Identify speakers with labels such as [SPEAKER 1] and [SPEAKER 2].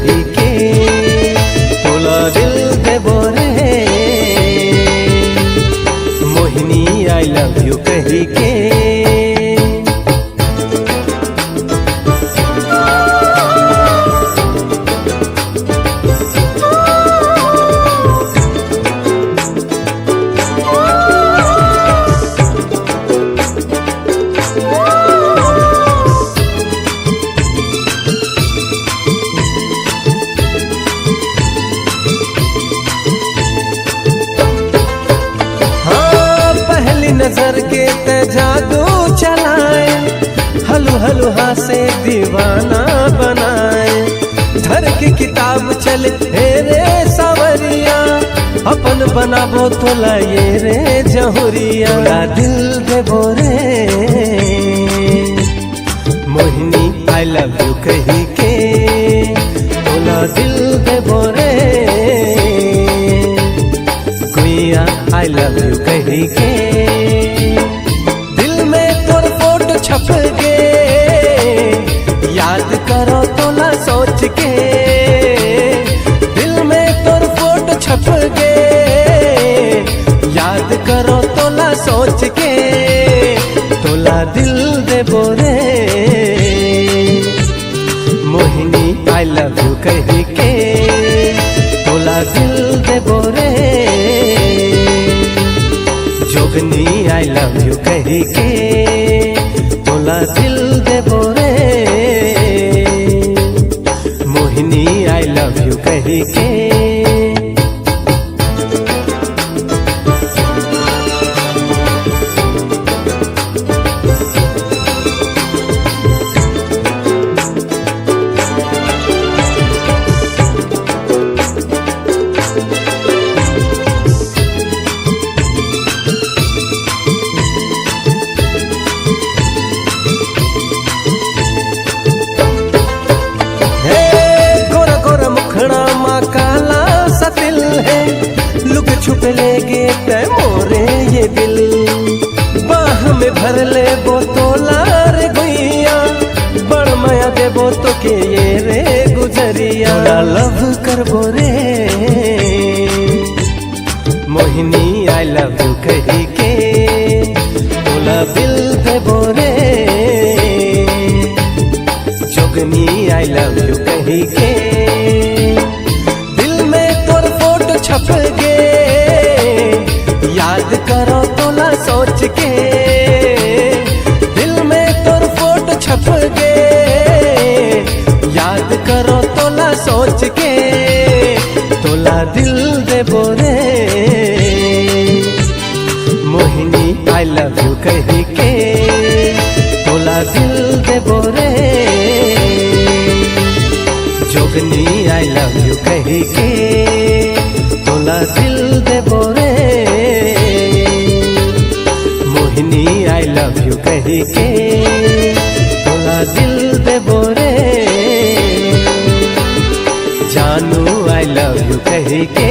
[SPEAKER 1] कही के तोला दिल देबो रे मोहिनी आई लव यू कही के। नजर के ते जादू चलाए हलू हलू हाँ से दीवाना बनाए धर की किताब चले हे रे सावरिया अपन बनाबो तो लाए रे जहुरिया दिल देबो रे मोहिनी आई लव यू कही के तोला दिल देबो रे गुइया आई लव यू कही के। छप के याद करो तो ना सोच के दिल में तोर फोटो छप के याद करो तो ना सोच के तोला दिल देबो रे मोहिनी आई लव यू कही के तोला दिल देबो रे जोगनी आई लव यू कही के तोला दिल देबो रे मोहिनी आई लव यू कही के। काला सा दिल है लुक छुप लेगे ते मोरे ये दिल बाह में भर ले बो तोला रे गुइया बड़ माया देबो तो के ये रे गुजरिया लव करबो रे मोहिनी आई लव यू कही के तोला दिल देबो रे जोगनी आई लव यू कही के। छप के याद करो तो ना सोच के दिल में तोर फोटो छप के याद करो तो ना सोच के तोला दिल देबो रे मोहिनी आई लव यू कही के तोला दिल देबो रे जोगनी आई लव यू कही के तोला दिल देबो रे मोहिनी आई लव यू कही के तोला दिल देबो रे जानू आई लव यू कही के।